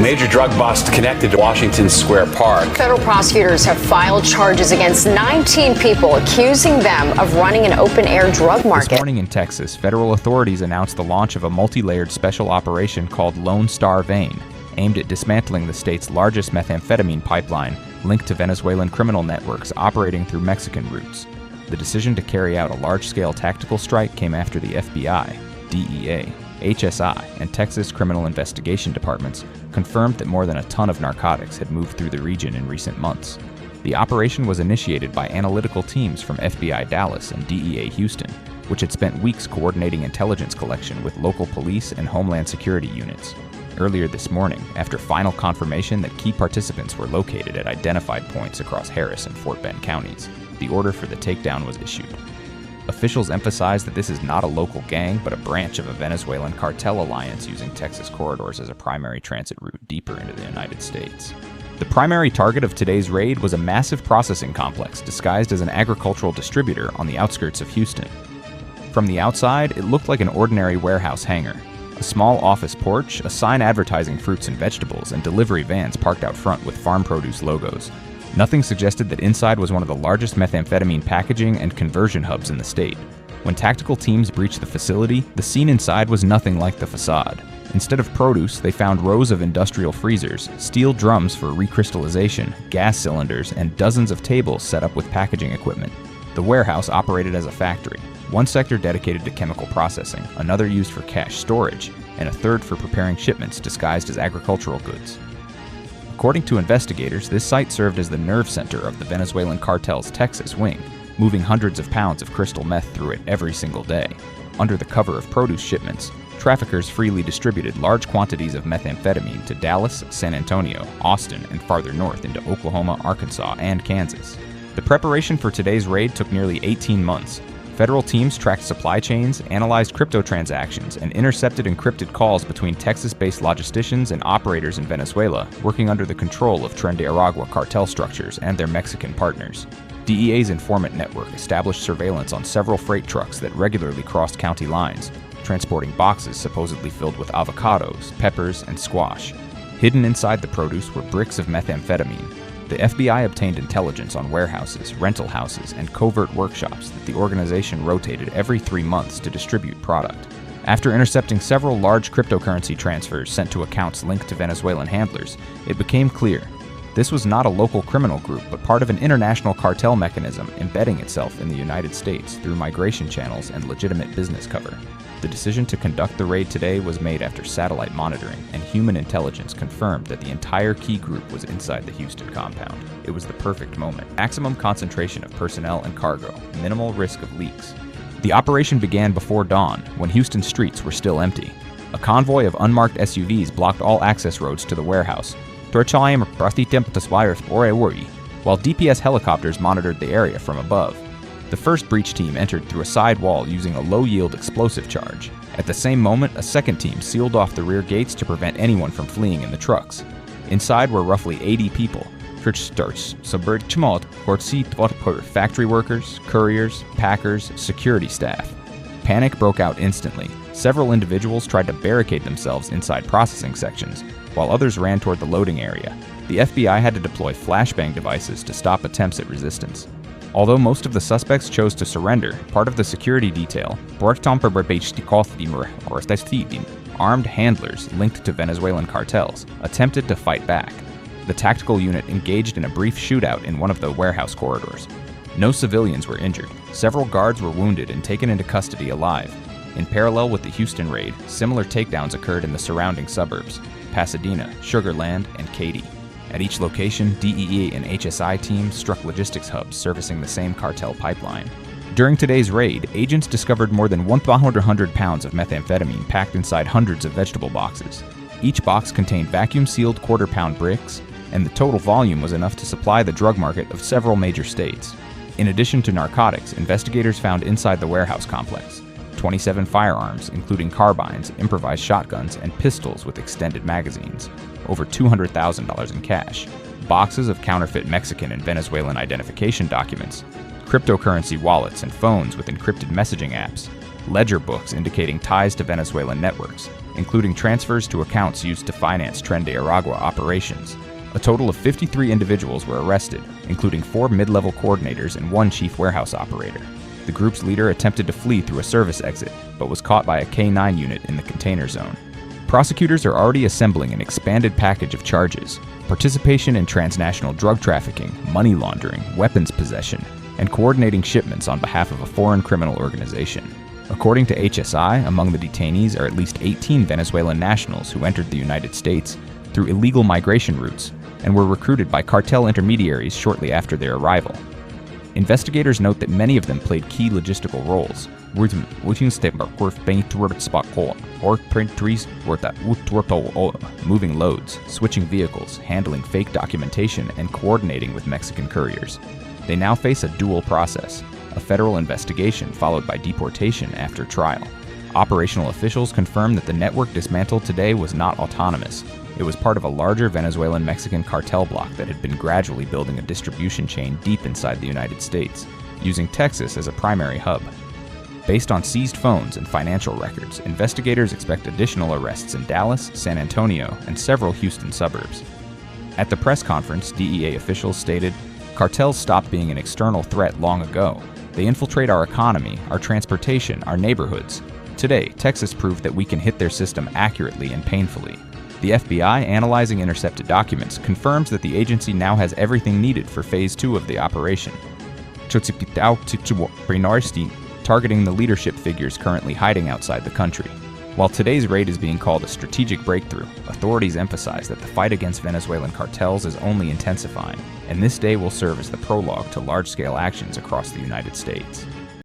major drug bust connected to Washington Square Park. Federal prosecutors have filed charges against 19 people, accusing them of running an open-air drug market. This morning in Texas, federal authorities announced the launch of a multi-layered special operation called Lone Star Vein, aimed at dismantling the state's largest methamphetamine pipeline linked to Venezuelan criminal networks operating through Mexican routes. The decision to carry out a large-scale tactical strike came after the FBI, DEA, HSI, and Texas Criminal Investigation Departments confirmed that more than a ton of narcotics had moved through the region in recent months. The operation was initiated by analytical teams from FBI Dallas and DEA Houston, which had spent weeks coordinating intelligence collection with local police and Homeland Security units. Earlier this morning, after final confirmation that key participants were located at identified points across Harris and Fort Bend counties, the order for the takedown was issued. Officials emphasized that this is not a local gang, but a branch of a Venezuelan cartel alliance using Texas corridors as a primary transit route deeper into the United States. The primary target of today's raid was a massive processing complex disguised as an agricultural distributor on the outskirts of Houston. From the outside, it looked like an ordinary warehouse hangar. A small office porch, a sign advertising fruits and vegetables, and delivery vans parked out front with farm produce logos. Nothing suggested that inside was one of the largest methamphetamine packaging and conversion hubs in the state. When tactical teams breached the facility, the scene inside was nothing like the facade. Instead of produce, they found rows of industrial freezers, steel drums for recrystallization, gas cylinders, and dozens of tables set up with packaging equipment. The warehouse operated as a factory, one sector dedicated to chemical processing, another used for cash storage, and a third for preparing shipments disguised as agricultural goods. According to investigators, this site served as the nerve center of the Venezuelan cartel's Texas wing, moving hundreds of pounds of crystal meth through it every single day. Under the cover of produce shipments, traffickers freely distributed large quantities of methamphetamine to Dallas, San Antonio, Austin, and farther north into Oklahoma, Arkansas, and Kansas. The preparation for today's raid took nearly 18 months. Federal teams tracked supply chains, analyzed crypto transactions, and intercepted encrypted calls between Texas-based logisticians and operators in Venezuela working under the control of Tren de Aragua cartel structures and their Mexican partners. DEA's informant network established surveillance on several freight trucks that regularly crossed county lines, transporting boxes supposedly filled with avocados, peppers, and squash. Hidden inside the produce were bricks of methamphetamine. The FBI obtained intelligence on warehouses, rental houses, and covert workshops that the organization rotated every 3 months to distribute product. After intercepting several large cryptocurrency transfers sent to accounts linked to Venezuelan handlers, it became clear this was not a local criminal group, but part of an international cartel mechanism embedding itself in the United States through migration channels and legitimate business cover. The decision to conduct the raid today was made after satellite monitoring, and human intelligence confirmed that the entire key group was inside the Houston compound. It was the perfect moment. Maximum concentration of personnel and cargo, minimal risk of leaks. The operation began before dawn, when Houston streets were still empty. A convoy of unmarked SUVs blocked all access roads to the warehouse, while DPS helicopters monitored the area from above. The first breach team entered through a side wall using a low-yield explosive charge. At the same moment, a second team sealed off the rear gates to prevent anyone from fleeing in the trucks. Inside were roughly 80 people. Factory workers, couriers, packers, security staff. Panic broke out instantly. Several individuals tried to barricade themselves inside processing sections, while others ran toward the loading area. The FBI had to deploy flashbang devices to stop attempts at resistance. Although most of the suspects chose to surrender, part of the security detail, armed handlers linked to Venezuelan cartels, attempted to fight back. The tactical unit engaged in a brief shootout in one of the warehouse corridors. No civilians were injured. Several guards were wounded and taken into custody alive. In parallel with the Houston raid, similar takedowns occurred in the surrounding suburbs, Pasadena, Sugar Land, and Katy. At each location, DEA and HSI teams struck logistics hubs servicing the same cartel pipeline. During today's raid, agents discovered more than 100 pounds of methamphetamine packed inside hundreds of vegetable boxes. Each box contained vacuum-sealed quarter-pound bricks, and the total volume was enough to supply the drug market of several major states. In addition to narcotics, investigators found inside the warehouse complex 27 firearms, including carbines, improvised shotguns, and pistols with extended magazines, over $200,000 in cash, boxes of counterfeit Mexican and Venezuelan identification documents, cryptocurrency wallets and phones with encrypted messaging apps, ledger books indicating ties to Venezuelan networks, including transfers to accounts used to finance Tren de Aragua operations. A total of 53 individuals were arrested, including 4 mid-level coordinators and 1 chief warehouse operator. The group's leader attempted to flee through a service exit, but was caught by a K-9 unit in the container zone. Prosecutors are already assembling an expanded package of charges: participation in transnational drug trafficking, money laundering, weapons possession, and coordinating shipments on behalf of a foreign criminal organization. According to HSI, among the detainees are at least 18 Venezuelan nationals who entered the United States through illegal migration routes and were recruited by cartel intermediaries shortly after their arrival. Investigators note that many of them played key logistical roles, moving loads, switching vehicles, handling fake documentation, and coordinating with Mexican couriers. They now face a dual process: a federal investigation followed by deportation after trial. Operational officials confirm that the network dismantled today was not autonomous. It was part of a larger Venezuelan-Mexican cartel bloc that had been gradually building a distribution chain deep inside the United States, using Texas as a primary hub. Based on seized phones and financial records, investigators expect additional arrests in Dallas, San Antonio, and several Houston suburbs. At the press conference, DEA officials stated, "Cartels stopped being an external threat long ago. They infiltrate our economy, our transportation, our neighborhoods. Today, Texas proved that we can hit their system accurately and painfully." The FBI, analyzing intercepted documents, confirms that the agency now has everything needed for Phase 2 of the operation, targeting the leadership figures currently hiding outside the country. While today's raid is being called a strategic breakthrough, authorities emphasize that the fight against Venezuelan cartels is only intensifying, and this day will serve as the prologue to large-scale actions across the United States.